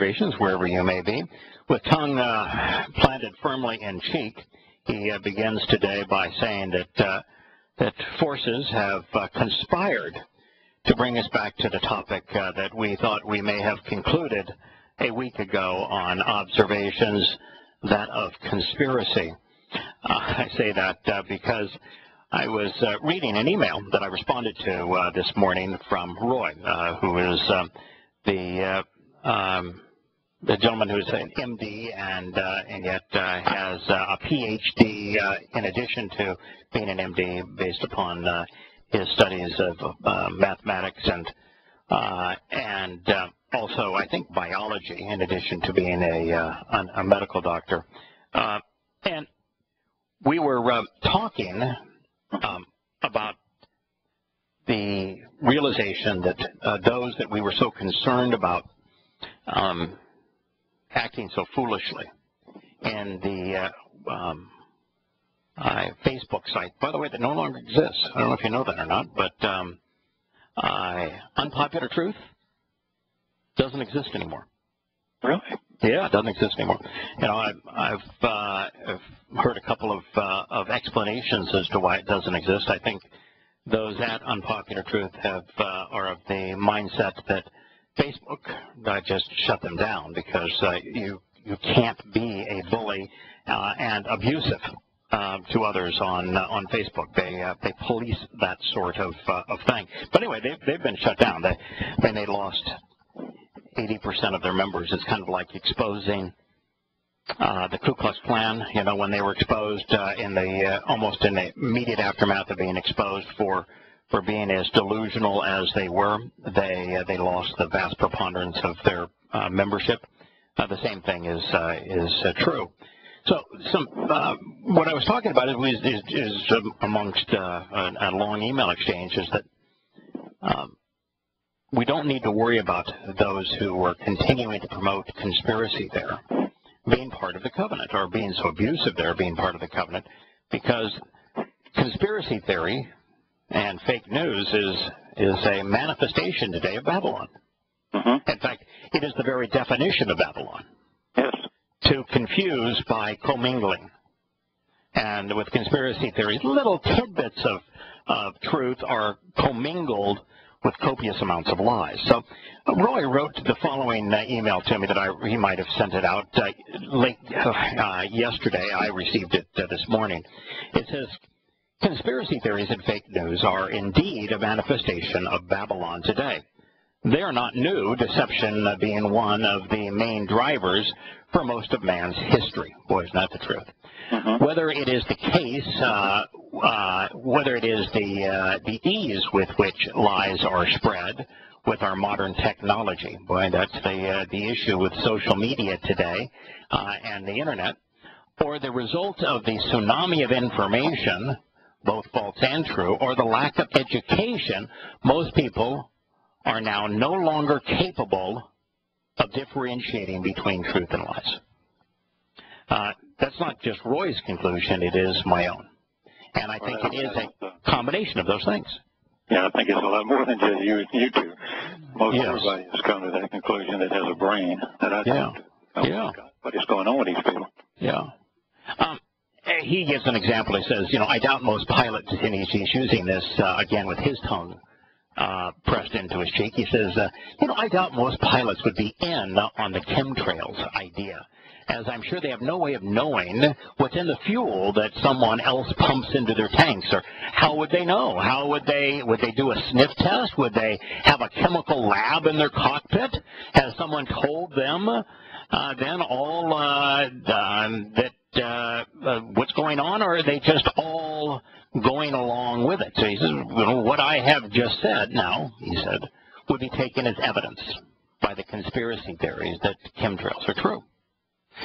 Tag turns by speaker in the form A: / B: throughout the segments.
A: Observations, wherever you may be. With tongue planted firmly in cheek, he begins today by saying that forces have conspired to bring us back to the topic that we thought we may have concluded a week ago on Observations, that of conspiracy. I say that because I was reading an email that I responded to this morning from Roy, who is the gentleman who's an MD and yet has a PhD in addition to being an MD based upon his studies of mathematics and also, I think, biology in addition to being a medical doctor. And we were talking about the realization that those that we were so concerned about acting so foolishly in the Facebook site, by the way, that no longer exists. I don't know if you know that or not, but Unpopular Truth doesn't exist anymore.
B: Really?
A: Yeah, it doesn't exist anymore. You know, I've heard a couple of explanations as to why it doesn't exist. I think those at Unpopular Truth are of the mindset that Facebook just shut them down because you can't be a bully and abusive to others on Facebook. They police that sort of thing. But anyway, they've been shut down. They lost 80% of their members. It's kind of like exposing the Ku Klux Klan. You know, when they were exposed almost in the immediate aftermath of being exposed for being as delusional as they were, they lost the vast preponderance of their membership. The same thing is true. So what I was talking about is amongst a long email exchange is that we don't need to worry about those who are continuing to promote conspiracy there being part of the covenant, or being so abusive there being part of the covenant, because conspiracy theory and fake news is a manifestation today of Babylon. In fact, it is the very definition of Babylon.
B: Yes.
A: To confuse by commingling. And with conspiracy theories, little tidbits of truth are commingled with copious amounts of lies. So Roy wrote the following email to me that he might have sent it out late yesterday. I received it this morning. It says, conspiracy theories and fake news are indeed a manifestation of Babylon today. They are not new, deception being one of the main drivers for most of man's history. Boy, isn't that the truth. Whether it is the case, whether it is the ease with which lies are spread with our modern technology. Boy, that's the issue with social media today and the Internet, or the result of the tsunami of information, both false and true, or the lack of education. Most people are now no longer capable of differentiating between truth and lies. That's not just Roy's conclusion, it is my own. And I think it is a combination of those things.
B: Yeah, I think it's a lot more than just you two. Most everybody has come to that conclusion that has a brain that I don't. What is going on with these people? Yeah.
A: He gives an example. He says, I doubt most pilots, and he's using this, again, with his tongue pressed into his cheek. He says, I doubt most pilots would be in on the chemtrails idea, as I'm sure they have no way of knowing what's in the fuel that someone else pumps into their tanks. Or how would they know? How would they do a sniff test? Would they have a chemical lab in their cockpit? Has someone told them then all that what's going on, or are they just all going along with it? So he says, what I have just said now, he said, would be taken as evidence by the conspiracy theories that chemtrails are true.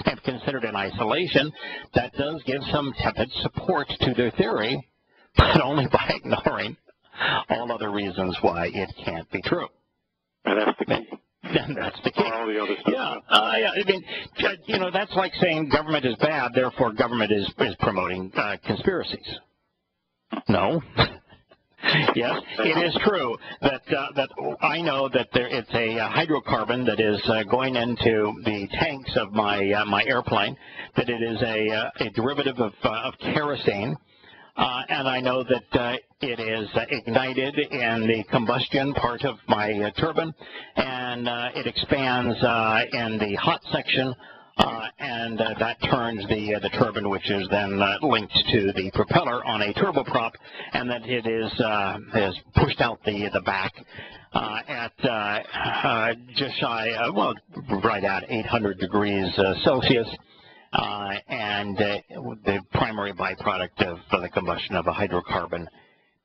A: And considered in isolation, that does give some tepid support to their theory, but only by ignoring all other reasons why it can't be true.
B: And that's the key.
A: And that's the key.
B: All the other stuff.
A: Yeah, I mean, that's like saying government is bad, therefore government is promoting conspiracies. No. Yes, it is true that I know that it's a hydrocarbon that is going into the tanks of my airplane, that it is a derivative of kerosene, and I know that it is ignited in the combustion part of my turbine, and it expands in the hot section. And that turns the turbine, which is then linked to the propeller on a turboprop, and that it is pushed out the back at just shy, right at 800 degrees Celsius, and the primary byproduct of the combustion of a hydrocarbon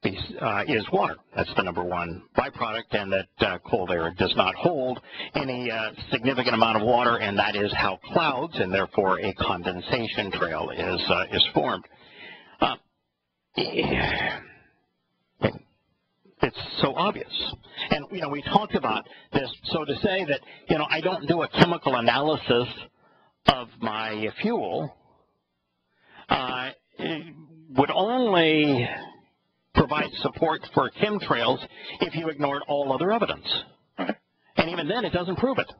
A: is water. That's the number one byproduct, and that cold air does not hold any significant amount of water, and that is how clouds and therefore a condensation trail is formed. It's so obvious. And, we talked about this. So to say that, I don't do a chemical analysis of my fuel would only provide support for chemtrails if you ignored all other evidence. And even then, it doesn't prove it.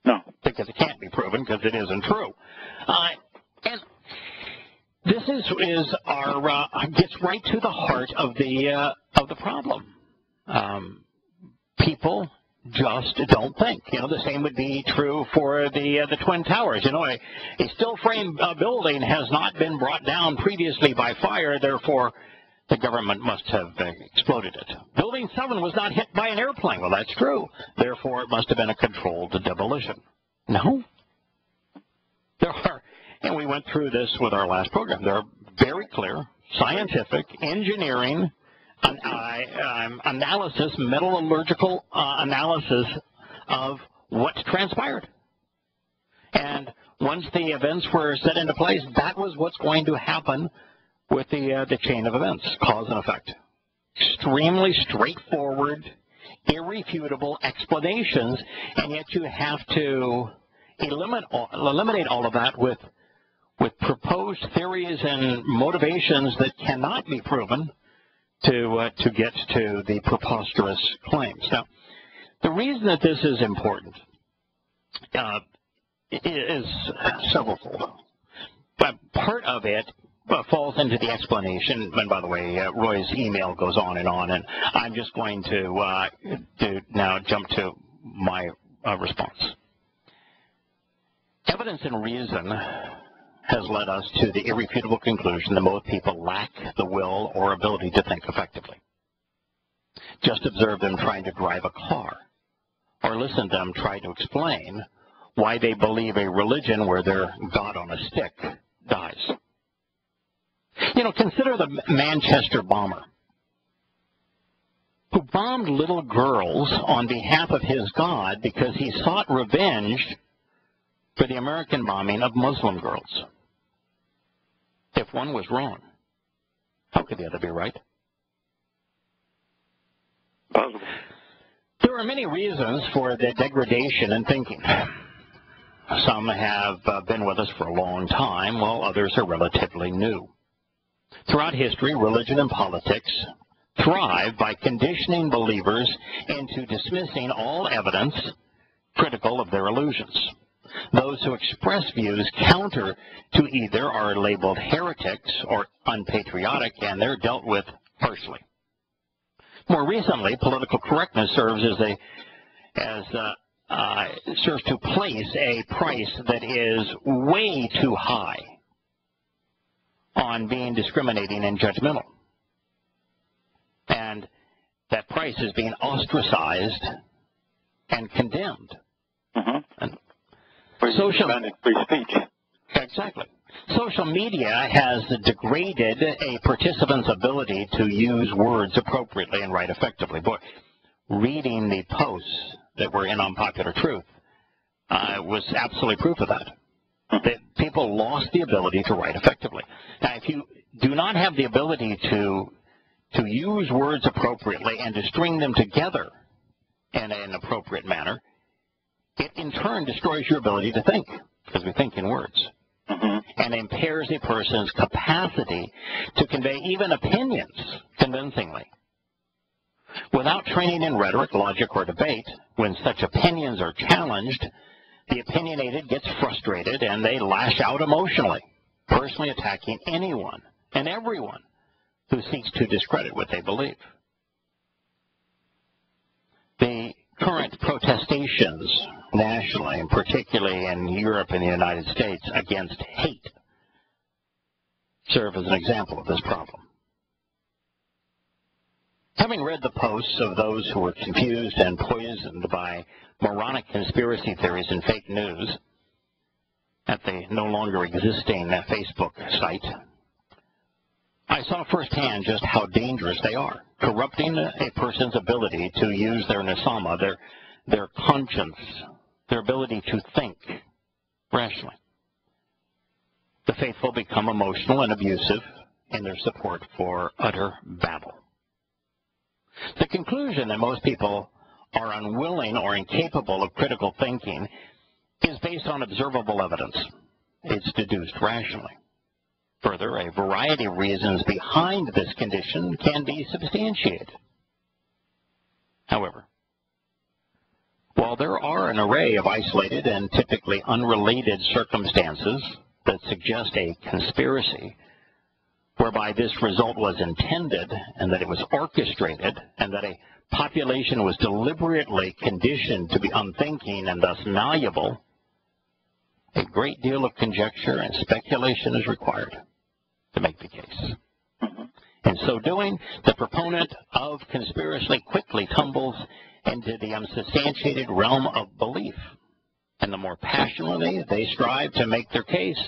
B: No.
A: Because it can't be proven, because it isn't true. And this is our gets right to the heart of the problem. People just don't think. The same would be true for the Twin Towers. A still frame building has not been brought down previously by fire, therefore the government must have exploded it. Building 7 was not hit by an airplane. Well, that's true. Therefore, it must have been a controlled demolition. No. There are, and we went through this with our last program, there are very clear scientific, engineering, analysis, metallurgical analysis of what transpired. And once the events were set into place, that was what's going to happen with the chain of events, cause and effect. Extremely straightforward, irrefutable explanations, and yet you have to eliminate all of that with proposed theories and motivations that cannot be proven to get to the preposterous claims. Now, the reason that this is important is severalfold. But part of it falls into the explanation, and by the way, Roy's email goes on, and I'm just going to now jump to my response. Evidence and reason has led us to the irrefutable conclusion that most people lack the will or ability to think effectively. Just observe them trying to drive a car, or listen to them try to explain why they believe a religion where their God on a stick dies. Consider the Manchester bomber who bombed little girls on behalf of his God because he sought revenge for the American bombing of Muslim girls. If one was wrong, how could the other be right? There are many reasons for the degradation in thinking. Some have been with us for a long time, while others are relatively new. Throughout history, religion and politics thrive by conditioning believers into dismissing all evidence critical of their illusions. Those who express views counter to either are labeled heretics or unpatriotic, and they're dealt with harshly. More recently, political correctness serves serves to place a price that is way too high on being discriminating and judgmental. And that price is being ostracized and condemned. And
B: free speech.
A: Exactly. Social media has degraded a participant's ability to use words appropriately and write effectively. Boy, reading the posts that were in Unpopular Truth was absolutely proof of that. That people lost the ability to write effectively. Now, if you do not have the ability to use words appropriately and to string them together in an appropriate manner, it in turn destroys your ability to think, because we think in words, and impairs a person's capacity to convey even opinions convincingly. Without training in rhetoric, logic, or debate, when such opinions are challenged, the opinionated gets frustrated and they lash out emotionally, personally attacking anyone and everyone who seeks to discredit what they believe. The current protestations nationally, and particularly in Europe and the United States, against hate serve as an example of this problem. Having read the posts of those who were confused and poisoned by moronic conspiracy theories and fake news at the no longer existing Facebook site, I saw firsthand just how dangerous they are, corrupting a person's ability to use their nesama, their conscience, their ability to think rationally. The faithful become emotional and abusive in their support for utter babble. The conclusion that most people are unwilling or incapable of critical thinking is based on observable evidence. It's deduced rationally. Further, a variety of reasons behind this condition can be substantiated. However, while there are an array of isolated and typically unrelated circumstances that suggest a conspiracy whereby this result was intended and that it was orchestrated and that a population was deliberately conditioned to be unthinking and thus malleable, a great deal of conjecture and speculation is required to make the case. In so doing, the proponent of conspiracy quickly tumbles into the unsubstantiated realm of belief. And the more passionately they strive to make their case,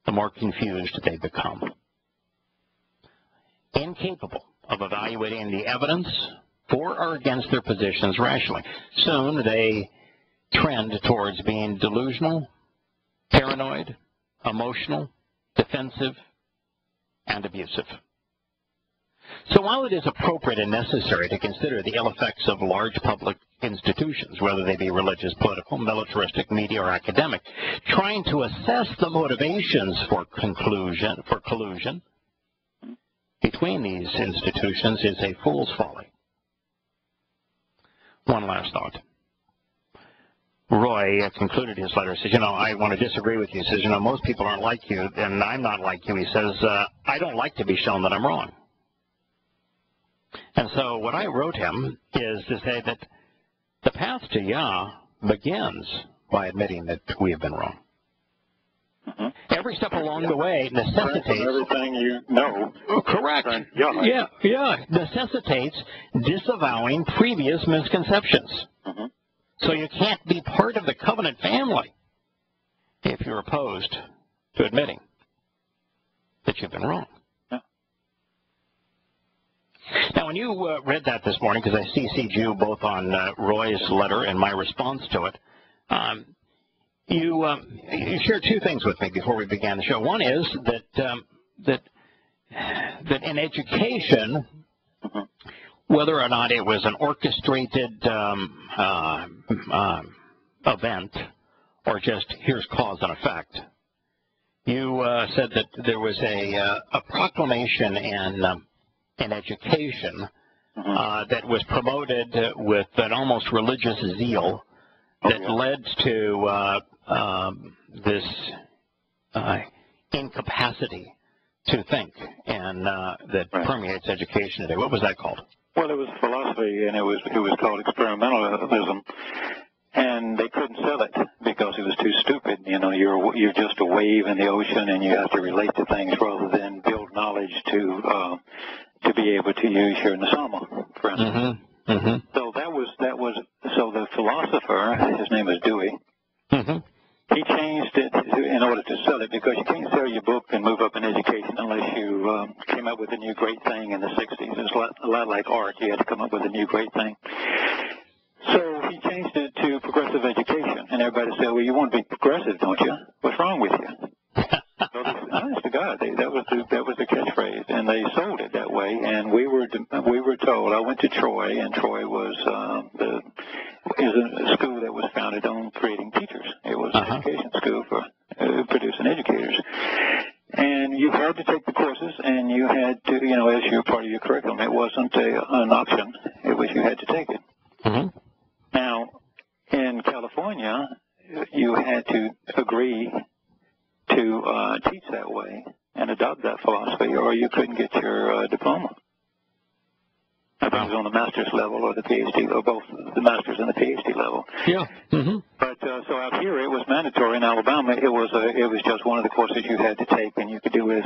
A: the more confused they become. Incapable of evaluating the evidence for or against their positions rationally. Soon they trend towards being delusional, paranoid, emotional, defensive, and abusive. So while it is appropriate and necessary to consider the ill effects of large public institutions, whether they be religious, political, militaristic, media, or academic, trying to assess the motivations for collusion between these institutions is a fool's folly. One last thought. Roy concluded his letter. He says, I want to disagree with you. He says, most people aren't like you, and I'm not like you. He says, I don't like to be shown that I'm wrong. And so what I wrote him is to say that the path to Yah begins by admitting that we have been wrong. Every step along the way necessitates
B: everything you know.
A: Correct. Yeah. Necessitates disavowing previous misconceptions. So you can't be part of the covenant family if you're opposed to admitting that you've been wrong. Now, when you read that this morning, because I CC'd you both on Roy's letter and my response to it, you shared two things with me before we began the show. One is that in education, whether or not it was an orchestrated event or just here's cause and effect, you said that there was a proclamation in education that was promoted with an almost religious zeal that led to this incapacity to think, and that permeates education today. What was that called?
B: Well, it was philosophy, and it was called experimentalism, and they couldn't sell it because it was too stupid. You're just a wave in the ocean, and you have to relate to things rather than build knowledge to be able to use your nesama, for instance. So so the philosopher, his name is Dewey, he changed it in order to sell it, because you can't sell your book and move up in education unless you came up with a new great thing in the 60s. It's a lot like art. You had to come up with a new great thing. So he changed it to progressive education, and everybody said, well, you want to be progressive, don't you? What's wrong with you? So honest to God, that was the catchphrase, and they sold it that way. And we were told. I went to Troy, and Troy was a school that was founded on creating teachers. It was an education school for producing educators. And you had to take the courses, and you had to, you know, as your part of your curriculum. It wasn't an option. It was you had to take it.
A: Mm-hmm.
B: Now, in California, you had to agree to teach that way and adopt that philosophy, or you couldn't get your diploma. I think it was on the master's level or the PhD, or both the master's and the PhD level.
A: Yeah. Mm-hmm.
B: But so out here, it was mandatory. In Alabama, it was just one of the courses you had to take, and you could do with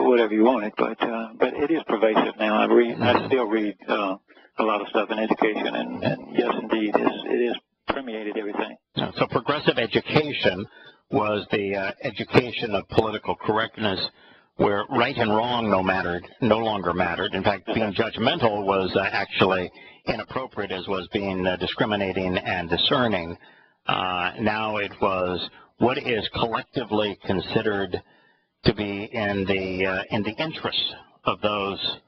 B: whatever you wanted. But it is pervasive now. I still read a lot of stuff in education, and yes, indeed, it is permeated everything.
A: So progressive education was the education of political correctness, where right and wrong no longer mattered. In fact, being judgmental was actually inappropriate, as was being discriminating and discerning. Now it was what is collectively considered to be in the interests of those,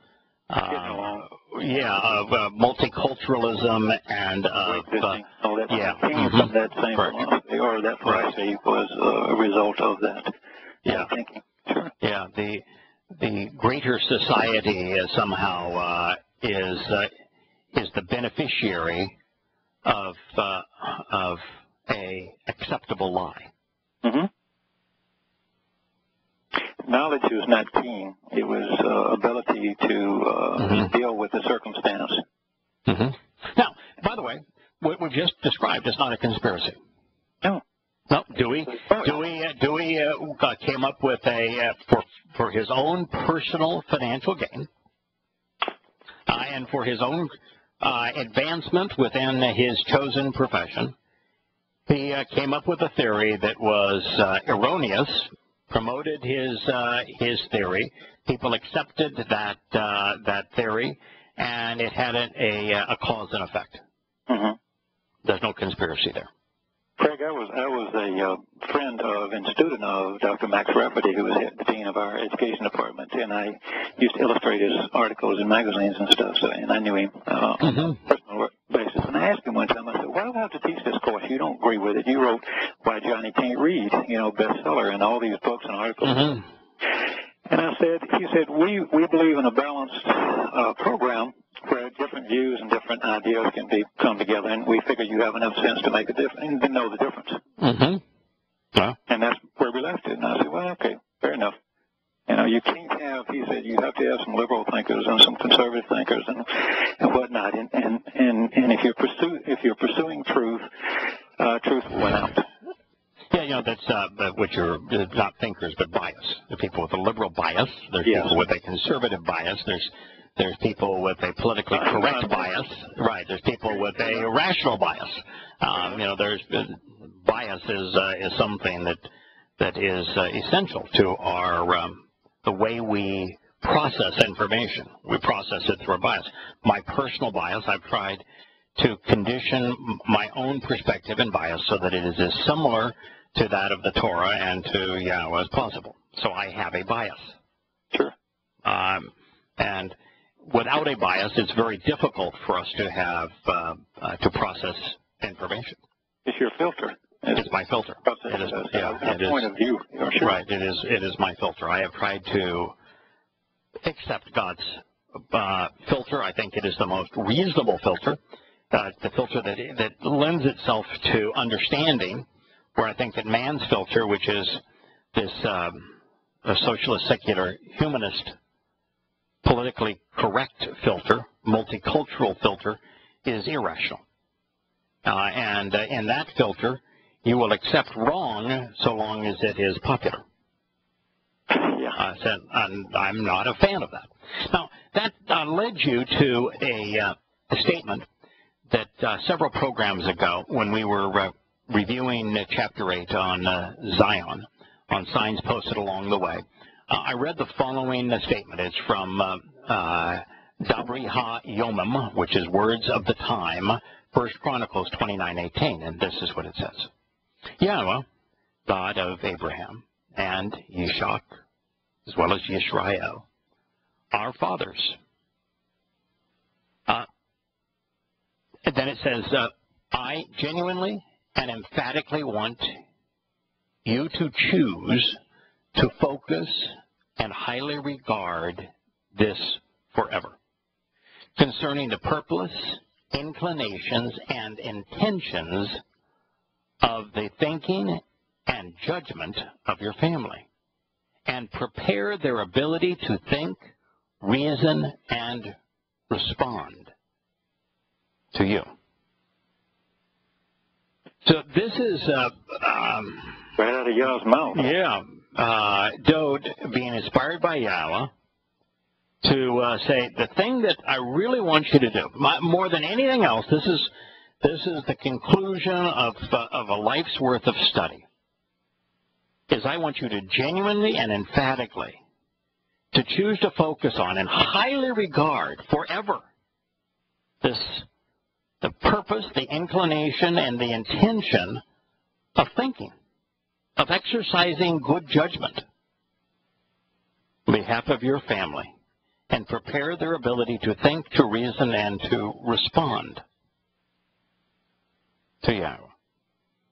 A: multiculturalism and
B: that came from that same philosophy, or that philosophy was a result of that. Thinking. Sure.
A: Yeah, the greater society somehow is the beneficiary of a acceptable lie.
B: Mm-hmm. Knowledge was not king. It was ability to deal with the circumstance.
A: Mm-hmm. Now, by the way, what we've just described is not a conspiracy.
B: No.
A: No, Dewey came up with for his own personal financial gain, and for his own advancement within his chosen profession. He came up with a theory that was erroneous, promoted his theory. People accepted that theory, and it had a cause and effect.
B: Mm-hmm.
A: There's no conspiracy there.
B: Craig, I was a friend of and student of Dr. Max Rafferty, who was the dean of our education department, and I used to illustrate his articles in magazines and stuff. So, and I knew him on a personal basis. And I asked him one time, I said, "Why do I have to teach this course? You don't agree with it. You wrote Why Johnny Can't Read, bestseller, and all these books and articles."
A: Mm-hmm.
B: And he said, we believe in a balanced program where different views and different ideas can come together, and we figure you have enough sense to make a difference and to know the difference.
A: Mm-hmm. Yeah.
B: And that's where we left it. And I said, well, okay, fair enough. You can't have, he said, you have to have some liberal thinkers and some conservative thinkers and whatnot. And if you're pursuing truth, truth will win out.
A: Yeah, that's what you're not thinkers, but bias. There are people with a liberal bias. There's people with a conservative bias. There's people with a politically correct bias. Right. There's people with a rational bias. There's bias is something that is essential to our the way we process information. We process it through a bias. My personal bias, I've tried to condition my own perspective and bias so that it is as similar to that of the Torah and to Yahowah as possible. So I have a bias.
B: Sure.
A: And without a bias, it's very difficult for us to have to process information.
B: It's your filter.
A: It's my filter. It is
B: point of view. Sure.
A: Right. It is my filter. I have tried to accept God's filter. I think it is the most reasonable filter. The filter that lends itself to understanding, where I think that man's filter, which is this a socialist, secular, humanist, politically correct filter, multicultural filter, is irrational. And in that filter, you will accept wrong so long as it is popular. I'm not a fan of that. Now, that led you to a statement that several programs ago, when we were reviewing Chapter 8 on Zion, on signs posted along the way, I read the following statement. It's from Dabri Ha-Yomim, which is Words of the Time, 1 Chronicles 29:18, and this is what it says. Yahowah, God of Abraham and Yishak, as well as Yisrael, our fathers. And then it says, I genuinely and emphatically want you to choose to focus and highly regard this forever, concerning the purpose, inclinations, and intentions of the thinking and judgment of your family, and prepare their ability to think, reason, and respond to you. So this is
B: right out of Yah's mouth.
A: Yeah, Dode being inspired by Yahowah to say the thing that I really want you to do, more than anything else. This is the conclusion of a life's worth of study. Is I want you to genuinely and emphatically to choose to focus on and highly regard forever the purpose, the inclination, and the intention of thinking, of exercising good judgment on behalf of your family, and prepare their ability to think, to reason, and to respond to Yahowah.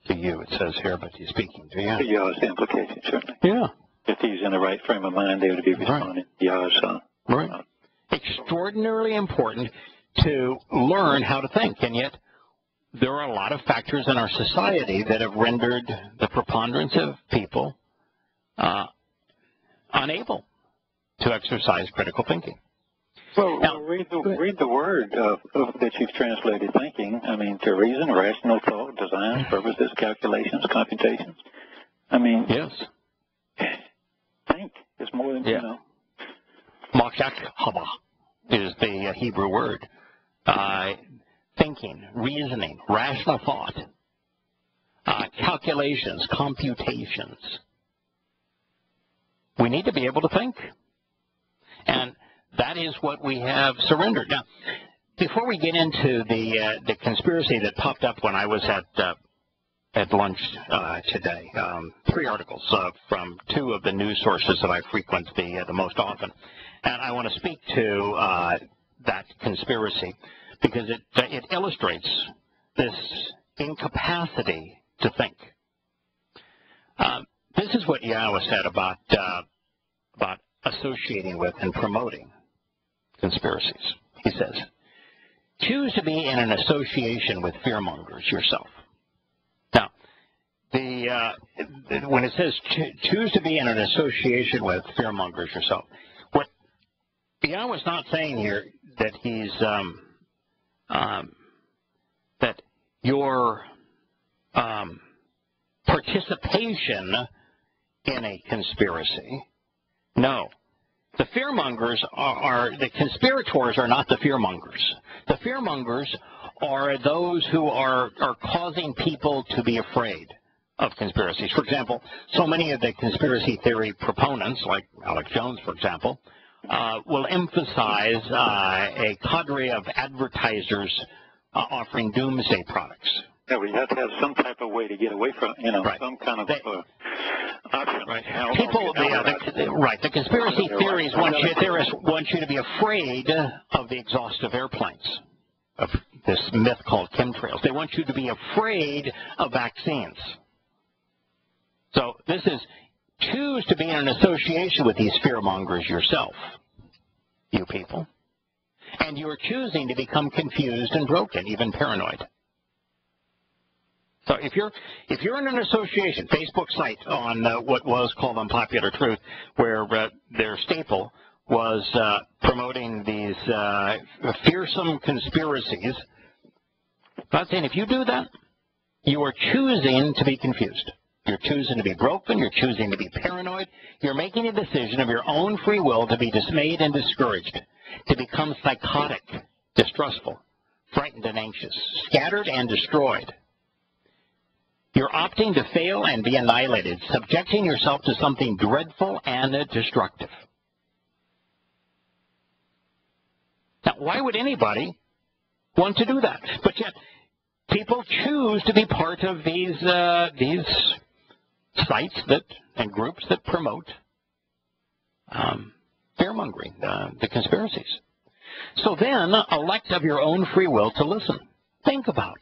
A: To you, it says here, but he's speaking to Yahowah.
B: To Yah's implication, certainly.
A: Yeah.
B: If he's in the right frame of mind, they would be responding to Yah's
A: right. Extraordinarily important to learn how to think, and yet there are a lot of factors in our society that have rendered the preponderance of people unable to exercise critical thinking.
B: Well, now, read the word that you've translated thinking. I mean, to reason, rational thought, design, purposes, calculations, computations. I mean,
A: yes.
B: Think is more than, you know.
A: Yahowah is the Hebrew word. Thinking, reasoning, rational thought, calculations, computations. We need to be able to think. And that is what we have surrendered. Now, before we get into the conspiracy that popped up when I was at lunch today, 3 articles from 2 of the news sources that I frequent the most often. And I want to speak to that conspiracy because it illustrates this incapacity to think. This is what Yahowah said about associating with and promoting conspiracies. He says, choose to be in an association with fearmongers yourself. Now, when it says choose to be in an association with fearmongers yourself, what Yahowah's not saying here that he's that your participation in a conspiracy. No. The fearmongers the conspirators are not the fearmongers. The fearmongers are those who are causing people to be afraid of conspiracies. For example, so many of the conspiracy theory proponents, like Alex Jones, for example, will emphasize a cadre of advertisers offering doomsday products.
B: Yeah, we have to have some type of way to get away from,
A: right.
B: Some kind of option.
A: Right. People, the conspiracy theories want you to be afraid of the exhaustive airplanes, of this myth called chemtrails. They want you to be afraid of vaccines. So this is choose to be in an association with these fearmongers yourself, you people. And you're choosing to become confused and broken, even paranoid. So if you're in an association, Facebook site on what was called Unpopular Truth, where their staple was promoting these fearsome conspiracies, God's saying if you do that, you are choosing to be confused. You're choosing to be broken. You're choosing to be paranoid. You're making a decision of your own free will to be dismayed and discouraged, to become psychotic, distrustful, frightened and anxious, scattered and destroyed. You're opting to fail and be annihilated, subjecting yourself to something dreadful and destructive. Now, why would anybody want to do that? But yet, people choose to be part of these sites and groups that promote fear-mongering, the conspiracies. So then, elect of your own free will to listen. Think about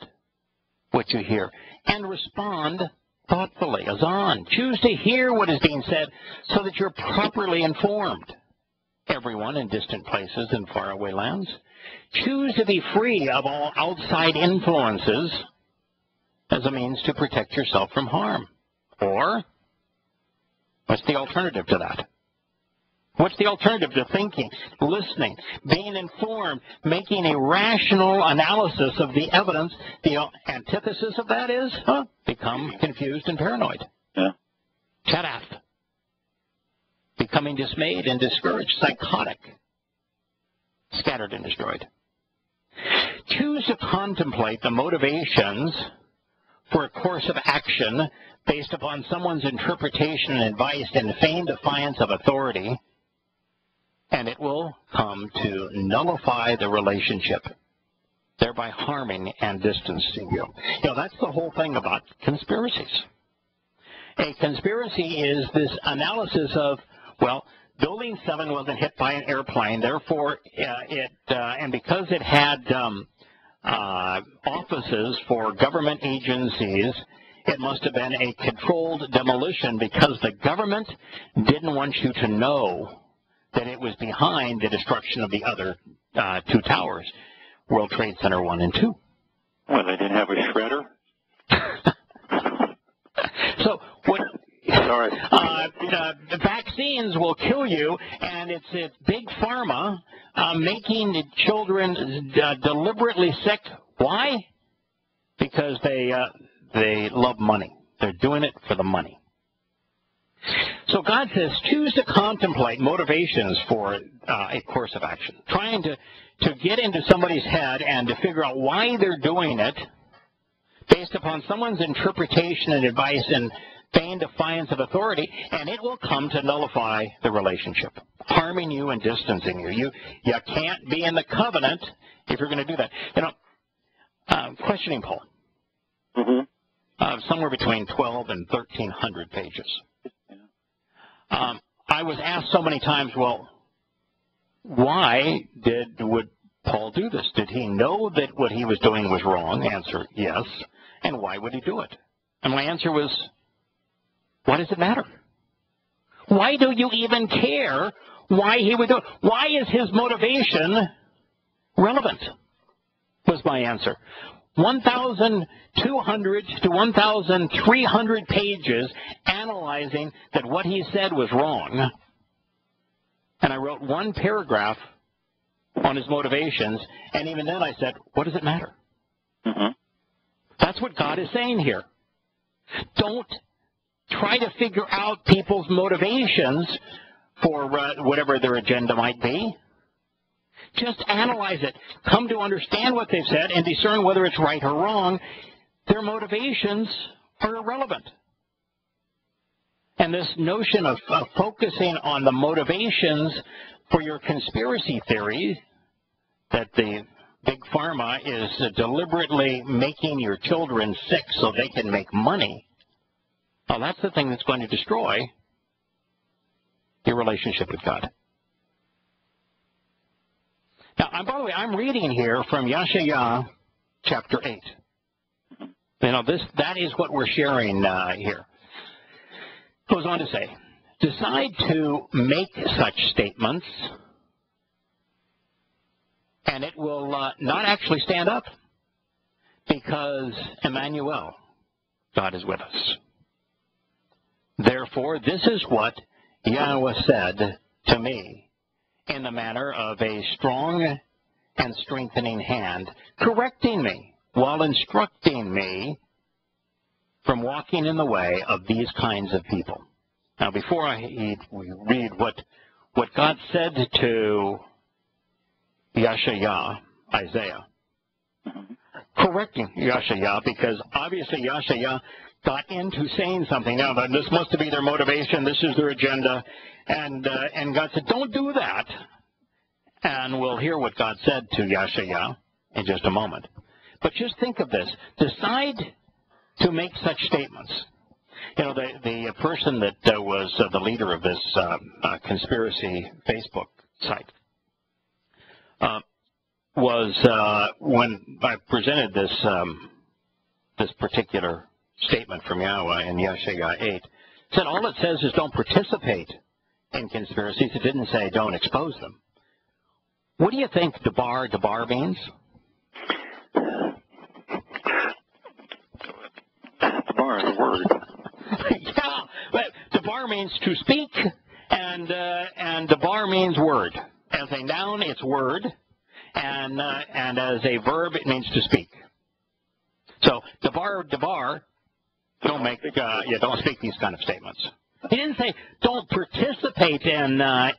A: what you hear and respond thoughtfully. Azan, choose to hear what is being said so that you're properly informed. Everyone in distant places and faraway lands, choose to be free of all outside influences as a means to protect yourself from harm. Or, what's the alternative to that? What's the alternative to thinking, listening, being informed, making a rational analysis of the evidence? The antithesis of that is, become confused and paranoid.
B: Yeah.
A: Chadath. Becoming dismayed and discouraged, psychotic, scattered and destroyed. Choose to contemplate the motivations for a course of action based upon someone's interpretation and advice in feigned defiance of authority, and it will come to nullify the relationship, thereby harming and distancing you. That's the whole thing about conspiracies. A conspiracy is this analysis of, well, Building 7 wasn't hit by an airplane, therefore and because it had offices for government agencies, it must have been a controlled demolition because the government didn't want you to know that it was behind the destruction of the other two towers, World Trade Center 1 and 2.
B: Well, they didn't have a shredder?
A: So what?
B: Sorry.
A: The vaccines will kill you, and it's big pharma making the children deliberately sick. Why? Because they love money. They're doing it for the money. So God says, choose to contemplate motivations for a course of action. Trying to get into somebody's head and to figure out why they're doing it based upon someone's interpretation and advice and feigned defiance of authority, and it will come to nullify the relationship, harming you and distancing you. You can't be in the covenant if you're going to do that. Questioning poll. Somewhere between 12 and 1,300 pages. I was asked so many times, well, why would Paul do this? Did he know that what he was doing was wrong? Answer, yes. And why would he do it? And my answer was, why does it matter? Why do you even care why he would do it? Why is his motivation relevant? Was my answer. 1,200 to 1,300 pages analyzing that what he said was wrong. And I wrote one paragraph on his motivations, and even then I said, what does it matter? That's what God is saying here. Don't try to figure out people's motivations for whatever their agenda might be. Just analyze it. Come to understand what they've said and discern whether it's right or wrong. Their motivations are irrelevant. And this notion of focusing on the motivations for your conspiracy theory that the big pharma is deliberately making your children sick so they can make money, well, that's the thing that's going to destroy your relationship with God. Now, by the way, I'm reading here from Yahowah, chapter 8. That is what we're sharing here. Goes on to say, decide to make such statements, and it will not actually stand up, because Emmanuel, God is with us. Therefore, this is what Yahowah said to me in the manner of a strong and strengthening hand, correcting me while instructing me from walking in the way of these kinds of people. Now, before we read what God said to Isaiah, correcting Yahowah, because obviously Yahowah got into saying something. Now, this must be their motivation. This is their agenda. And God said, don't do that. And we'll hear what God said to Yahowah in just a moment. But just think of this. Decide to make such statements. The person that was the leader of this conspiracy Facebook site was, when I presented this particular statement from Yahowah in Yahowah 8. It said all it says is don't participate in conspiracies. It didn't say don't expose them. What do you think debar means?
B: Debar is a word.
A: Yeah, but debar means to speak, and debar means word. As a noun, it's word, and as a verb, it means to speak. So debar, don't speak these kind of statements. He didn't say don't participate in the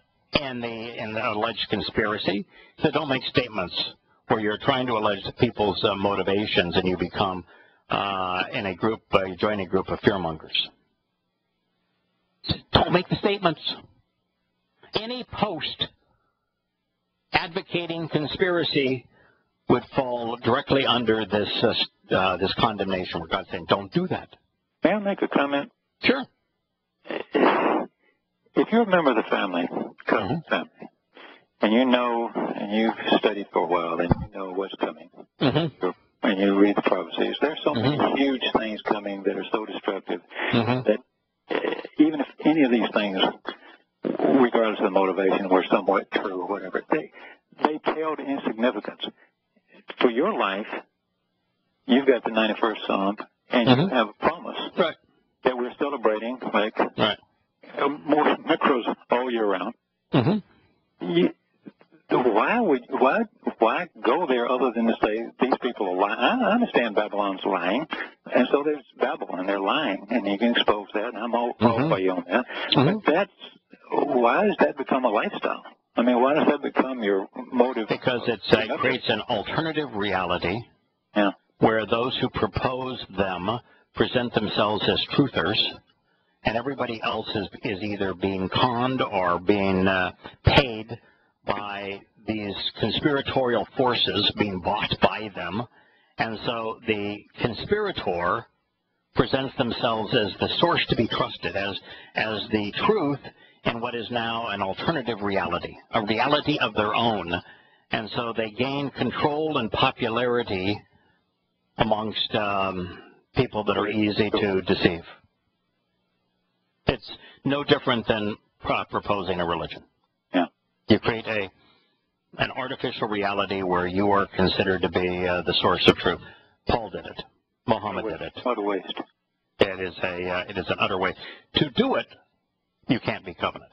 A: alleged conspiracy. He said don't make statements where you're trying to allege people's motivations and you become in a group, you join a group of fearmongers. Don't make the statements. Any post advocating conspiracy would fall directly under this condemnation where God's saying, don't do that.
B: May I make a comment?
A: Sure.
B: If you're a member of the family, cousin family, and you know, and you've studied for a while, and you know what's coming, and you read the prophecies, there's so many huge things coming that are so destructive that even if any of these things, regardless of the motivation, were somewhat true or whatever, they pale to insignificance. For your life, you've got the 91st Psalm, and you have a promise that we're celebrating like more micros all year round. Why go there other than to say these people are lying? I understand Babylon's lying, and so there's Babylon. They're lying, and you can expose that, and I'm all for you on that. But why does that become a lifestyle? I mean, why does that become your motive? Because it
A: creates an alternative reality where those who propose them present themselves as truthers, and everybody else is either being conned or being paid by these conspiratorial forces, being bought by them. And so the conspirator presents themselves as the source to be trusted, as the truth in what is now an alternative reality, a reality of their own. And so they gain control and popularity amongst people that are easy to deceive. It's no different than proposing a religion. You create an artificial reality where you are considered to be the source of truth. Paul did it. Muhammad did it.
B: What a waste.
A: It is an utter waste. To do it, you can't be covenant.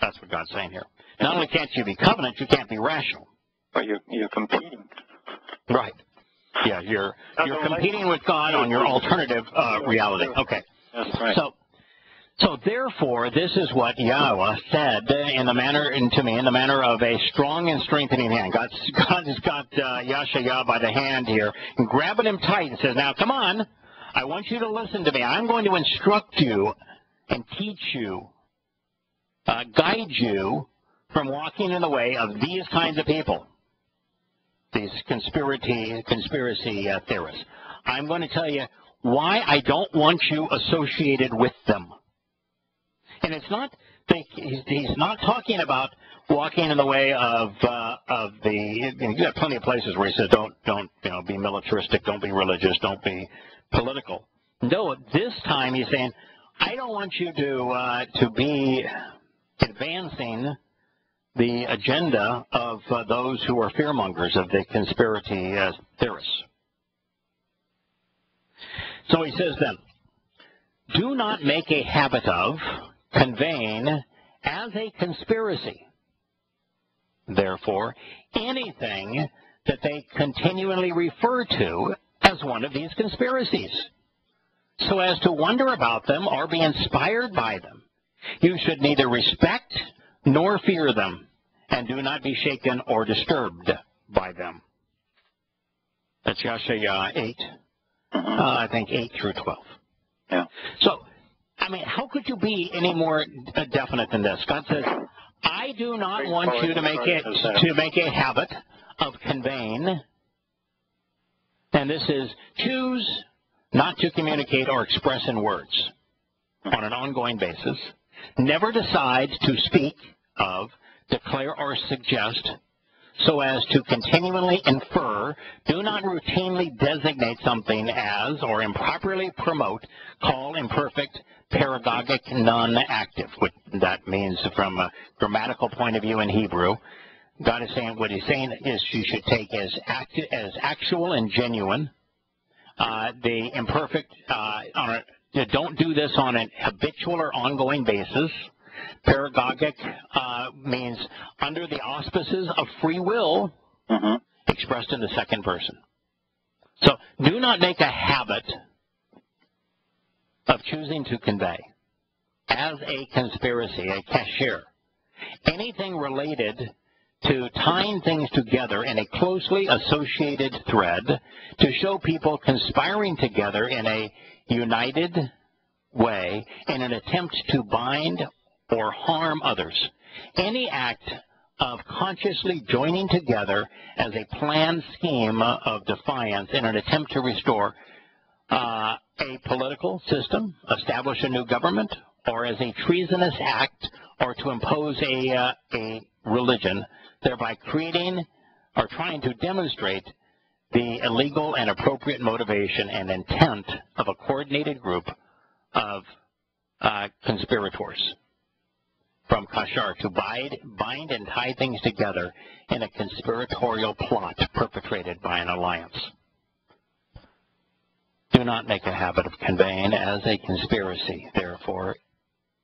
A: That's what God's saying here. Not only can't you be covenant, you can't be rational.
B: But you're competing.
A: Right. Yeah, you're competing with God on your alternative reality. Okay.
B: That's right.
A: So therefore, this is what Yahowah said in the manner of a strong and strengthening hand. God has got Yahowah by the hand here and grabbing him tight and says, now come on, I want you to listen to me. I'm going to instruct you and teach you, guide you from walking in the way of these kinds of people, these conspiracy theorists. I'm going to tell you why I don't want you associated with them. And it's not, he's not talking about walking in the way of you got plenty of places where he says don't be militaristic, don't be religious, don't be political. No, this time he's saying, I don't want you to be advancing the agenda of those who are fearmongers, of the conspiracy theorists. So he says then, do not make a habit of conveying as a conspiracy, therefore, anything that they continually refer to as one of these conspiracies, so as to wonder about them or be inspired by them. You should neither respect nor fear them, and do not be shaken or disturbed by them. That's Yahowah 8, I think 8 through 12.
B: Yeah.
A: So, I mean, how could you be any more definite than this? God says, I do not want you to make a habit of conveying, and this is choose not to communicate or express in words on an ongoing basis. Never decide to speak of, declare, or suggest so as to continually infer, do not routinely designate something as, or improperly promote, call imperfect, paragogic, non-active. What that means from a grammatical point of view in Hebrew. God is saying, what he's saying is you should take as actual and genuine. The imperfect, don't do this on an habitual or ongoing basis. Paragogic means under the auspices of free will, expressed in the second person. So do not make a habit of choosing to convey as a conspiracy, a cashier, anything related to tying things together in a closely associated thread to show people conspiring together in a united way in an attempt to bind or harm others. Any act of consciously joining together as a planned scheme of defiance in an attempt to restore a political system, establish a new government, or as a treasonous act, or to impose a religion, thereby creating or trying to demonstrate the illegal and appropriate motivation and intent of a coordinated group of conspirators from Kashar to bind and tie things together in a conspiratorial plot perpetrated by an alliance. Do not make a habit of conveying as a conspiracy, therefore,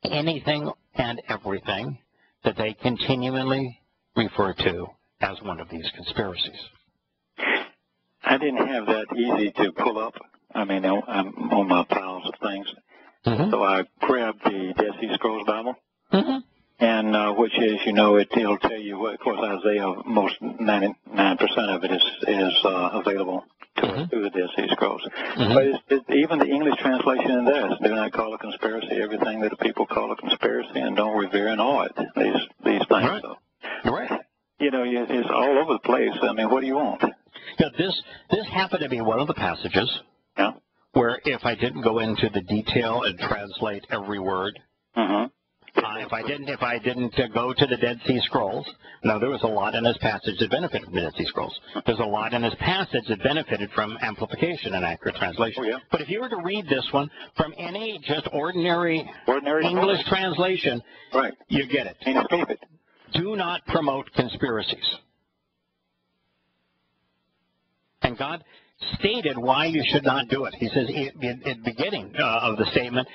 A: anything and everything that they continually refer to as one of these conspiracies.
B: I didn't have that easy to pull up. I mean, I'm on my piles of things. So I grabbed the Dead Sea Scrolls Bible, and which is, it'll tell you what, of course, Isaiah, most 99% of it is available to us through the Dead Sea Scrolls. But even the English translation in there is, do not call a conspiracy everything that the people call a conspiracy, and don't revere and awe it, these things.
A: Right.
B: So,
A: Right.
B: It's all over the place. I mean, what do you want?
A: Yeah, this happened to be one of the passages where if I didn't go into the detail and translate every word, if I didn't go to the Dead Sea Scrolls, no, there was a lot in this passage that benefited from the Dead Sea Scrolls. There's a lot in this passage that benefited from amplification and accurate translation. But if you were to read this one from any just ordinary English translation, you get it.
B: Can't escape it.
A: Do not promote conspiracies. And God stated why you should not do it. He says at the beginning of the statement,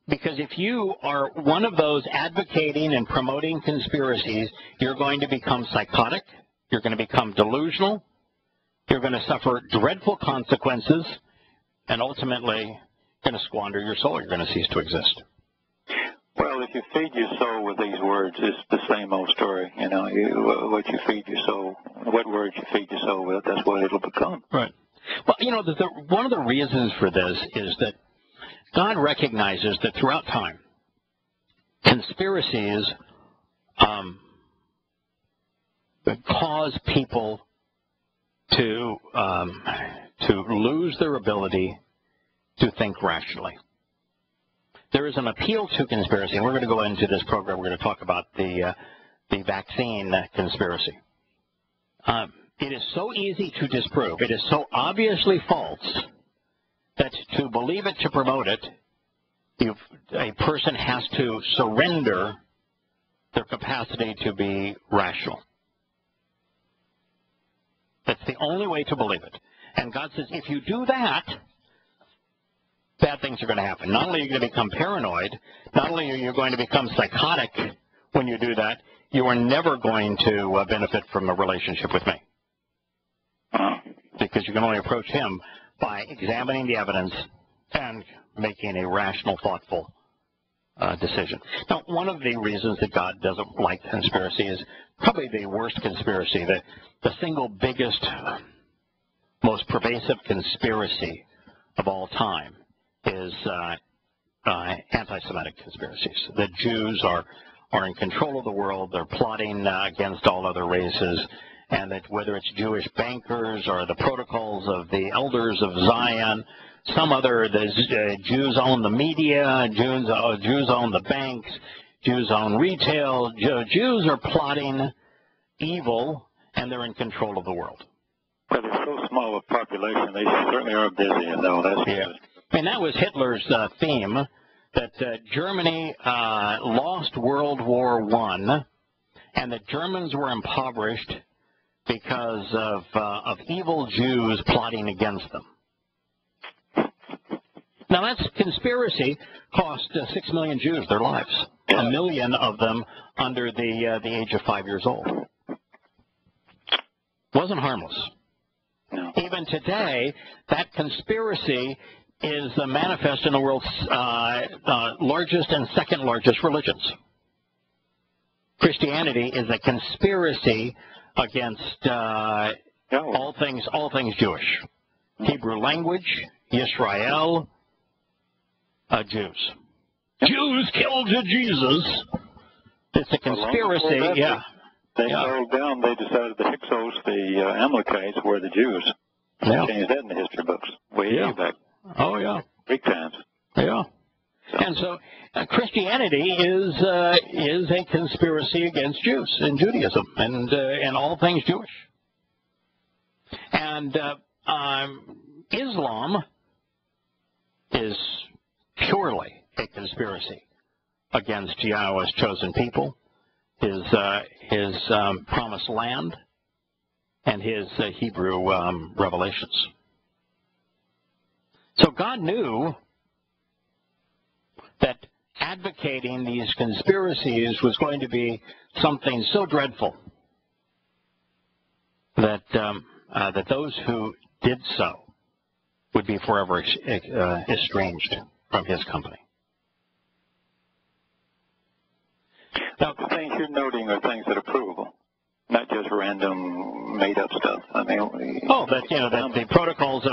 A: because if you are one of those advocating and promoting conspiracies, you're going to become psychotic, you're going to become delusional, you're going to suffer dreadful consequences, and ultimately going to squander your soul. You're going to cease to exist.
B: Well, if you feed your soul with these words, it's the same old story. What you feed your soul, what words you feed your soul with, that's what it'll become.
A: Right. Well, one of the reasons for this is that God recognizes that throughout time, conspiracies cause people to lose their ability to think rationally. There is an appeal to conspiracy, and we're going to go into this program. We're going to talk about the vaccine conspiracy. It is so easy to disprove. It is so obviously false that to believe it, to promote it, a person has to surrender their capacity to be rational. That's the only way to believe it. And God says, if you do that, bad things are going to happen. Not only are you going to become paranoid, not only are you going to become psychotic when you do that, you are never going to benefit from a relationship with me. Because you can only approach him by examining the evidence and making a rational, thoughtful decision. Now, one of the reasons that God doesn't like conspiracy is probably the worst conspiracy, the single biggest, most pervasive conspiracy of all time is anti-Semitic conspiracies. The Jews are in control of the world. They're plotting against all other races, and that whether it's Jewish bankers or the protocols of the elders of Zion, the Jews own the media, Jews own the banks, Jews own retail. Jews are plotting evil and they're in control of the world.
B: But they're so small a population, they certainly are busy, that's
A: yeah. And that was Hitler's theme, that Germany lost World War I, and that Germans were impoverished because of evil Jews plotting against them. Now, that's conspiracy cost 6 million Jews their lives, 1 million of them under the age of 5 years old. Wasn't harmless.
B: No.
A: Even today, that conspiracy is manifest in the world's largest and second largest religions. Christianity is a conspiracy against all things Jewish. Hebrew language, Yisrael, Jews. Jews killed Jesus. It's a conspiracy, yeah.
B: They narrowed down, they decided the Hyksos, the Amalekites, were the Jews. They changed that in the history books way back.
A: Oh, yeah.
B: Greek times.
A: Yeah. And so Christianity is a conspiracy against Jews and Judaism and all things Jewish. And Islam is purely a conspiracy against Yahowah's chosen people, his promised land, and his Hebrew revelations. So God knew that advocating these conspiracies was going to be something so dreadful that that those who did so would be forever estranged from his company.
B: Now, the things you're noting are things that are provable, not just random made-up stuff. I mean,
A: that the protocols of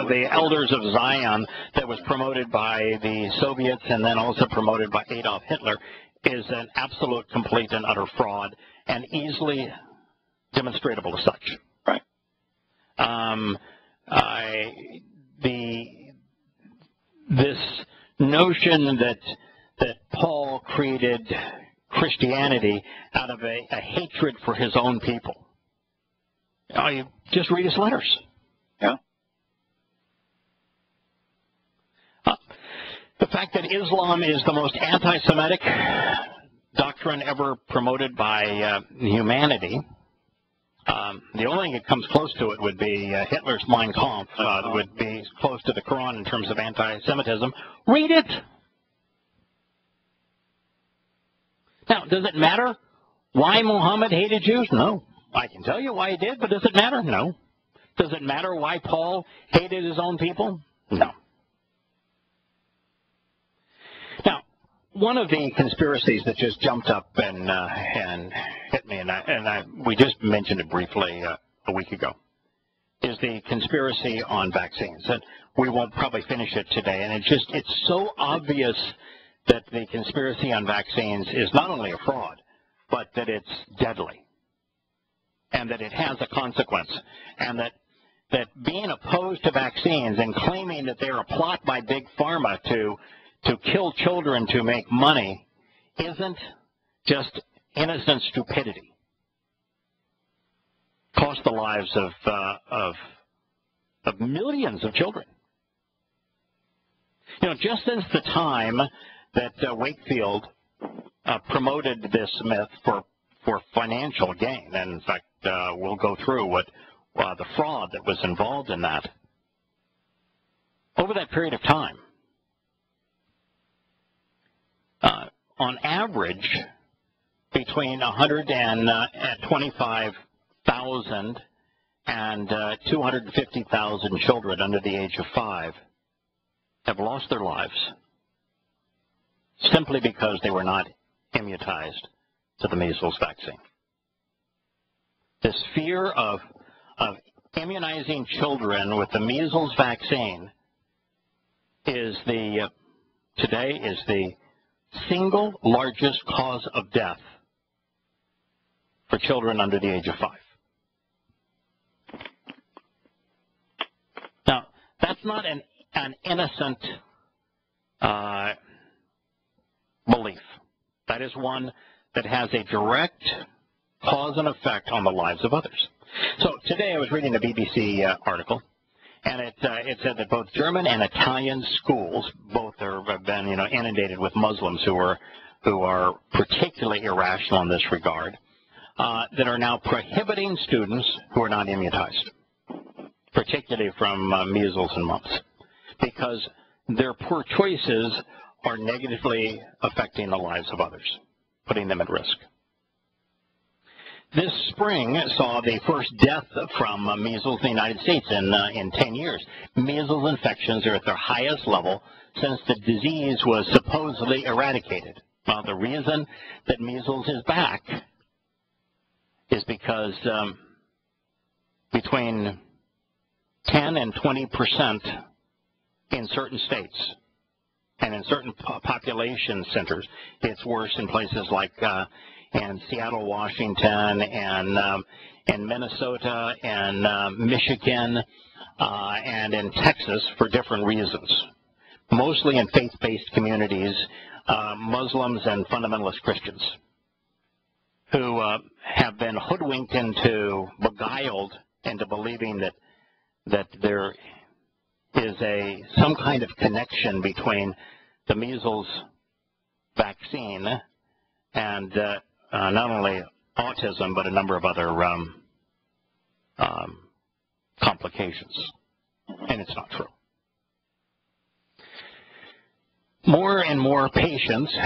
A: the Elders of Zion that was promoted by the Soviets and then also promoted by Adolf Hitler is an absolute, complete, and utter fraud, and easily demonstrable as such.
B: Right.
A: This notion that Paul created Christianity out of a hatred for his own people. You just read his letters.
B: Yeah.
A: The fact that Islam is the most anti-Semitic doctrine ever promoted by humanity. The only thing that comes close to it would be Hitler's Mein Kampf, would be close to the Quran in terms of anti-Semitism. Read it. Now, does it matter why Muhammad hated Jews? No. I can tell you why he did, but does it matter? No. Does it matter why Paul hated his own people? No. Now, one of the conspiracies that just jumped up and hit me, we just mentioned it briefly a week ago, is the conspiracy on vaccines. And we won't probably finish it today. And it's so obvious that the conspiracy on vaccines is not only a fraud, but that it's deadly, and that it has a consequence, and that being opposed to vaccines and claiming that they're a plot by Big Pharma to kill children to make money isn't just innocent stupidity. Cost the lives of millions of children. Just since the time that Wakefield promoted this myth for financial gain, and in fact, we'll go through what the fraud that was involved in that. Over that period of time, on average, between 125,000 and 250,000 children under the age of 5 have lost their lives simply because they were not immunized to the measles vaccine. This fear of immunizing children with the measles vaccine is today the single largest cause of death for children under the age of 5. Now, that's not an innocent belief. That is one that has a direct cause and effect on the lives of others. So today I was reading a BBC article, and it said that both German and Italian schools both have been inundated with Muslims who are particularly irrational in this regard, that are now prohibiting students who are not immunized, particularly from measles and mumps, because their poor choices are negatively affecting the lives of others, putting them at risk. This spring saw the first death from measles in the United States in 10 years. Measles infections are at their highest level since the disease was supposedly eradicated. Well, the reason that measles is back is because between 10 and 20% in certain states and in certain population centers, it's worse in places like in Seattle, Washington, and Minnesota, and Michigan, and in Texas for different reasons. Mostly in faith-based communities, Muslims and fundamentalist Christians who have been hoodwinked beguiled into believing that there is some kind of connection between the measles vaccine and not only autism, but a number of other complications. And it's not true. More and more parents,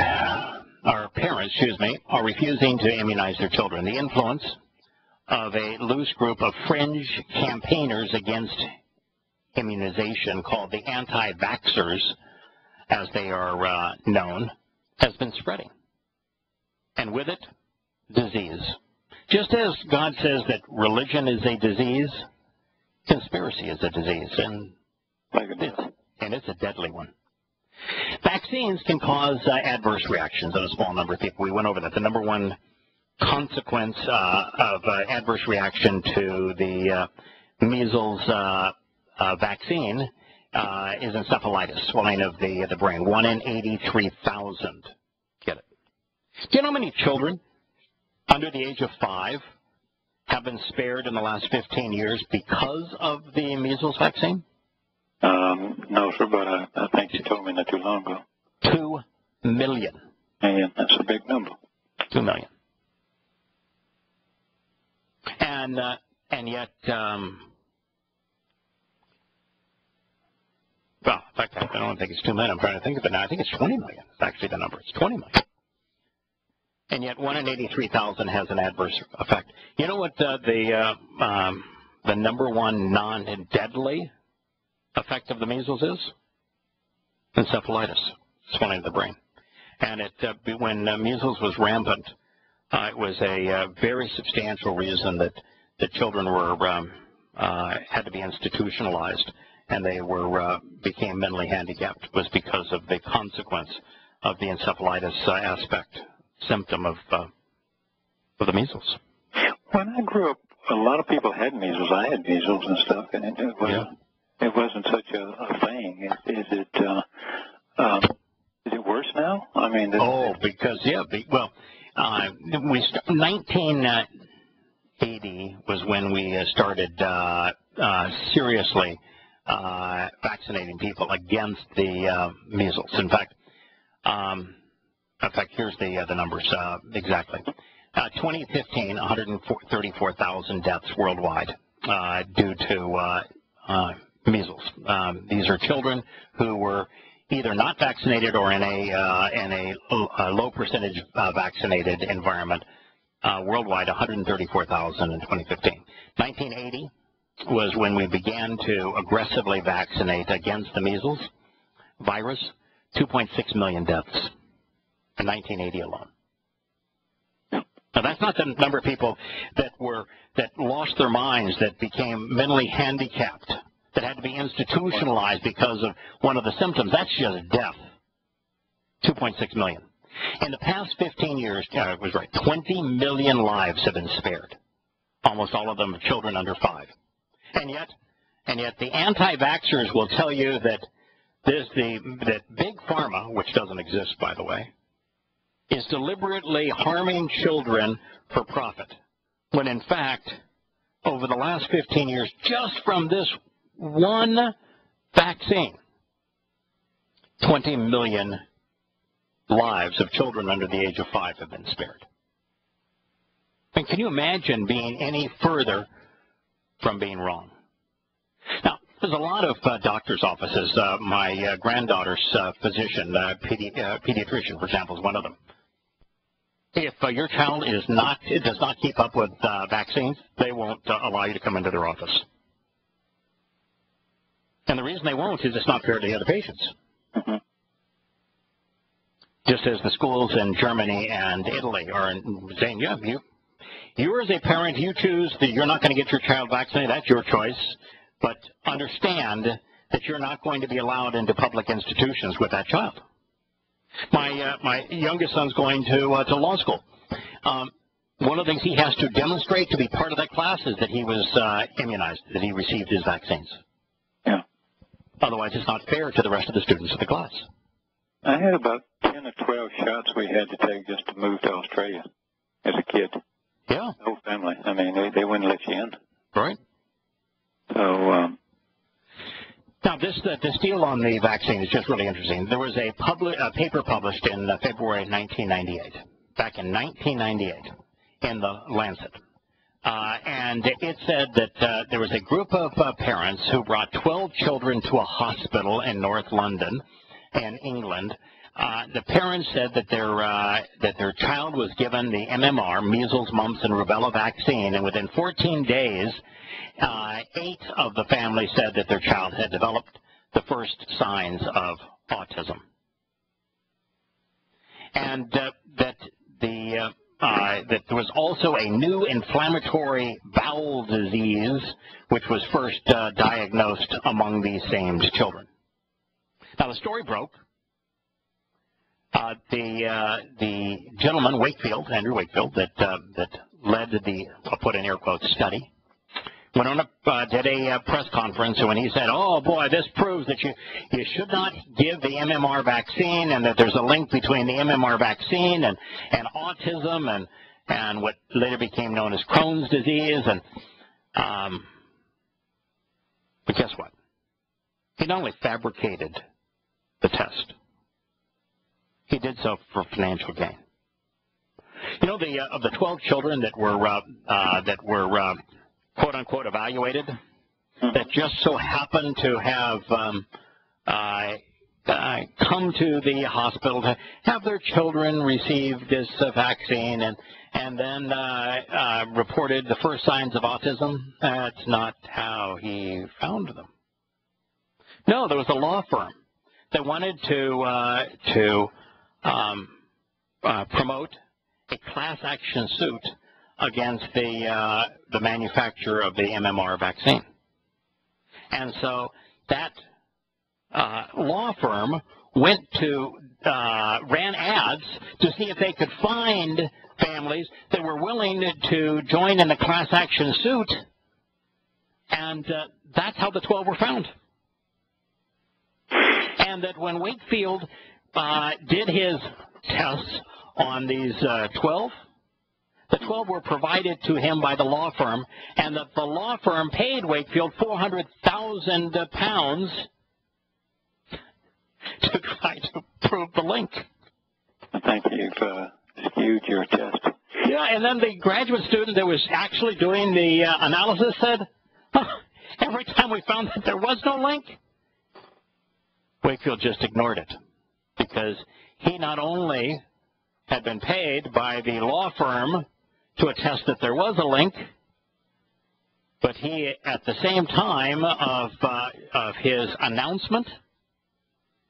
A: are refusing to immunize their children. The influence of a loose group of fringe campaigners against immunization, called the anti-vaxxers, as they are known, has been spreading. And with it, disease. Just as God says that religion is a disease, conspiracy is a disease, and it's a deadly one. Vaccines can cause adverse reactions in a small number of people. We went over that. The number one consequence of adverse reaction to the measles vaccine is encephalitis, swelling of the brain. 1 in 83,000 get it. Do you know how many children under the age of 5 have been spared in the last 15 years because of the measles vaccine?
B: No, sir, but I think you told me not too long ago.
A: 2 million.
B: And that's a big number.
A: 2 million. And yet, well, in fact, I don't think it's 2 million. I'm trying to think of it now. I think it's 20 million. It's actually the number. It's 20 million. And yet 1 in 83,000 has an adverse effect. You know what the number one non-deadly effect of the measles is? Encephalitis, swelling of the brain. And when measles was rampant, it was a very substantial reason that the children were had to be institutionalized, and they became mentally handicapped, was because of the consequence of the encephalitis symptom of the measles.
B: When I grew up, a lot of people had measles. I had measles and stuff, and it wasn't such a thing. Is it worse now? I mean,
A: because 1980 was when we started seriously vaccinating people against the measles. In fact, here's the numbers exactly. 2015, 134,000 deaths worldwide due to measles. These are children who were either not vaccinated or in a low percentage vaccinated environment. Worldwide, 134,000 in 2015. 1980 was when we began to aggressively vaccinate against the measles virus. 2.6 million deaths in 1980 alone. Now, that's not the number of people that lost their minds, that became mentally handicapped, that had to be institutionalized because of one of the symptoms. That's just death. 2.6 million. In the past 15 years, I was right, 20 million lives have been spared. Almost all of them are children under 5. And yet the anti-vaxxers will tell you that that big pharma, which doesn't exist, by the way, is deliberately harming children for profit. when in fact, over the last 15 years, just from this one vaccine, 20 million lives of children under the age of 5 have been spared. And can you imagine being any further from being wrong? Now, there's a lot of doctor's offices. My granddaughter's physician, pediatrician, for example, is one of them. If your child does not keep up with vaccines, they won't allow you to come into their office. And the reason they won't is it's not fair to the other patients. Mm-hmm. Just as the schools in Germany and Italy are saying, yeah, you as a parent, you choose that you're not going to get your child vaccinated. That's your choice. But understand that you're not going to be allowed into public institutions with that child. My youngest son's going to law school. One of the things he has to demonstrate to be part of that class is that he was immunized, that he received his vaccines.
B: Yeah.
A: Otherwise, it's not fair to the rest of the students of the class.
B: I had about 10 or 12 shots we had to take just to move to Australia as a kid.
A: Yeah.
B: The whole family. I mean, they wouldn't let you in.
A: Right.
B: So,
A: now, this deal on the vaccine is just really interesting. There was a paper published in February 1998, back in 1998, in the Lancet. And it said that there was a group of parents who brought 12 children to a hospital in North London in England. The parents said that their child was given the MMR, measles, mumps, and rubella vaccine, and within 14 days, 8 of the family said that their child had developed the first signs of autism, and that there was also a new inflammatory bowel disease which was first diagnosed among these same children. Now, the story broke. The gentleman, Andrew Wakefield, that led the, I'll put in air quotes, study, went on did a press conference, and when he said, oh, boy, this proves that you should not give the MMR vaccine, and that there's a link between the MMR vaccine and autism and what later became known as Crohn's disease. But guess what? He not only fabricated the test, he did so for financial gain. You know, of the 12 children that were quote unquote evaluated, that just so happened to have come to the hospital to have their children receive this vaccine and then reported the first signs of autism, that's not how he found them. No, there was a law firm that wanted to promote a class action suit against the manufacturer of the MMR vaccine. And so that law firm went to, ran ads to see if they could find families that were willing to join in the class action suit, and that's how the 12 were found. And that when Wakefield did his tests on these 12, the 12 were provided to him by the law firm, and that the law firm paid Wakefield £400,000 to try to prove the link.
B: I think you've skewed your test.
A: Yeah, and then the graduate student that was actually doing the analysis said, every time we found that there was no link, Wakefield just ignored it, because he not only had been paid by the law firm to attest that there was a link, but he, at the same time of his announcement,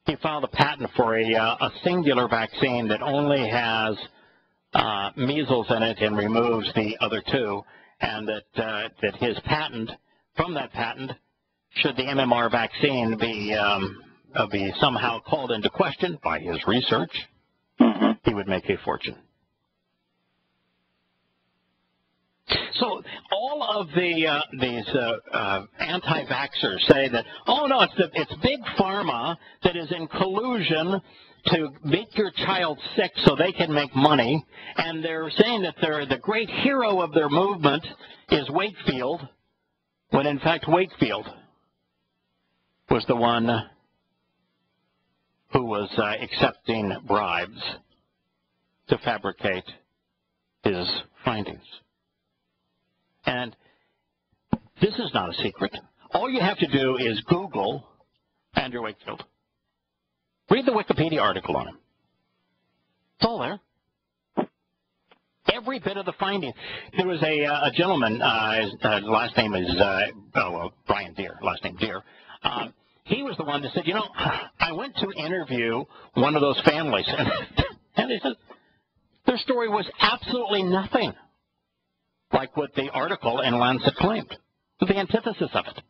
A: he filed a patent for a singular vaccine that only has measles in it and removes the other two, and that his patent, from that patent, should the MMR vaccine be somehow called into question by his research, he would make a fortune. So all of these anti-vaxxers say that, oh no, it's big pharma that is in collusion to make your child sick so they can make money, and they're saying that the great hero of their movement is Wakefield, when in fact Wakefield was the one who was accepting bribes to fabricate his findings. And this is not a secret. All you have to do is Google Andrew Wakefield. Read the Wikipedia article on him. It's all there. Every bit of the findings. There was a gentleman, his last name is Brian Deere, last name Deere. He was the one that said, you know, I went to interview one of those families, and they said their story was absolutely nothing like what the article in Lancet claimed, the antithesis of it.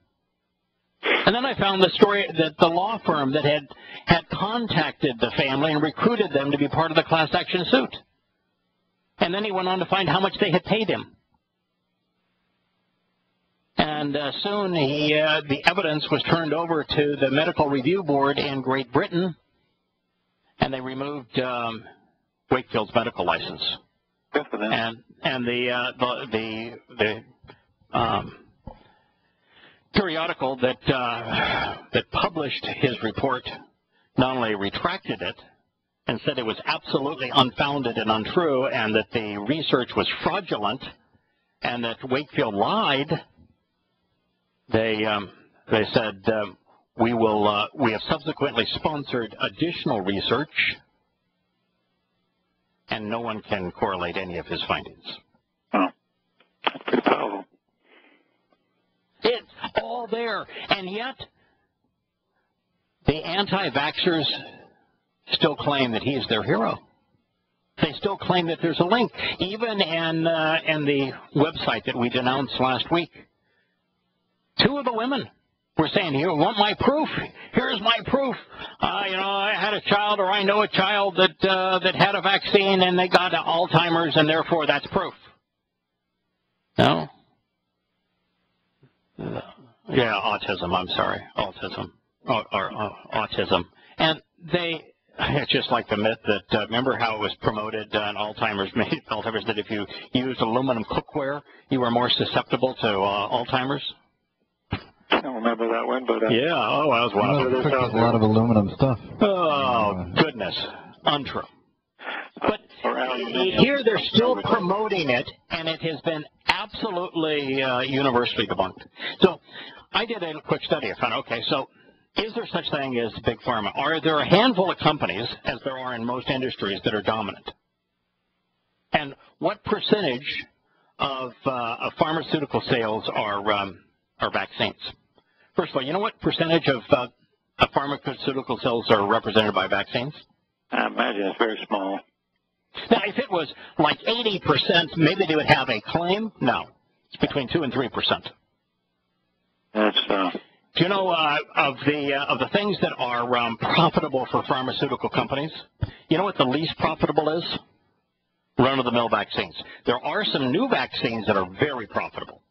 A: And then I found the story that the law firm that had contacted the family and recruited them to be part of the class action suit. And then he went on to find how much they had paid him. And soon the evidence was turned over to the Medical Review Board in Great Britain, and they removed Wakefield's medical license.
B: Good for them.
A: And the periodical that published his report not only retracted it and said it was absolutely unfounded and untrue, and that the research was fraudulent, and that Wakefield lied. They said we have subsequently sponsored additional research, and no one can correlate any of his findings.
B: Oh, that's pretty powerful.
A: It's all there, and yet the anti-vaxxers still claim that he's their hero. They still claim that there's a link, even in the website that we denounced last week. Two of the women were saying, "Here, want my proof? Here's my proof. I had a child, or I know a child that had a vaccine, and they got Alzheimer's, and therefore that's proof." No. Yeah, autism. I'm sorry, autism or autism, and it's just like the myth that remember how it was promoted on Alzheimer's that if you used aluminum cookware, you were more susceptible to Alzheimer's.
B: I don't remember that one, but
C: that was one of them. There's a lot of aluminum stuff.
A: Oh goodness, untrue. But here they're still promoting it, and it has been absolutely universally debunked. So I did a quick study. I found, okay, so is there such thing as big pharma? Are there a handful of companies, as there are in most industries, that are dominant? And what percentage of pharmaceutical sales are vaccines? First of all, you know what percentage of pharmaceutical sales are represented by vaccines?
B: I imagine it's very small.
A: Now, if it was like 80%, maybe they would have a claim. No, it's between 2 and 3%.
B: That's
A: Do you know of the things that are profitable for pharmaceutical companies? You know what the least profitable is? Run-of-the-mill vaccines. There are some new vaccines that are very profitable.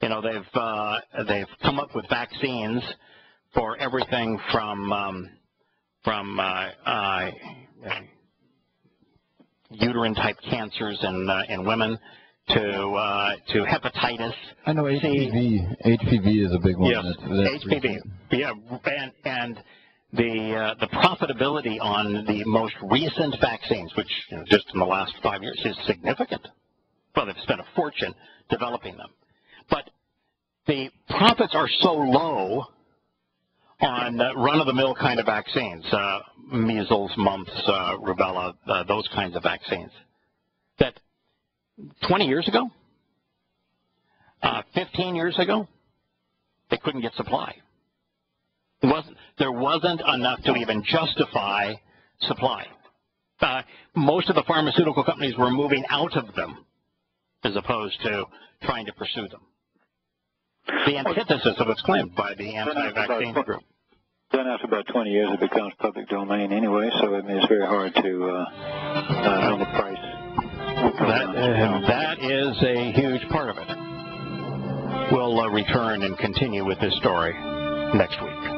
A: You know, they've come up with vaccines for everything from uterine-type cancers in women to hepatitis.
C: I know HPV. HPV is a big one.
A: Yes, HPV. Yeah, and the profitability on the most recent vaccines, which just in the last 5 years, is significant. Well, they've spent a fortune developing them. But the profits are so low on run-of-the-mill kind of vaccines, measles, mumps, rubella, those kinds of vaccines, that 20 years ago, 15 years ago, they couldn't get supply. There wasn't enough to even justify supply. Most of the pharmaceutical companies were moving out of them as opposed to trying to pursue them. The antithesis of what's claimed by the anti-vaccine group.
B: Then after about 20 years, it becomes public domain anyway, so I mean, it's very hard to know the price.
A: That is a huge part of it. We'll return and continue with this story next week.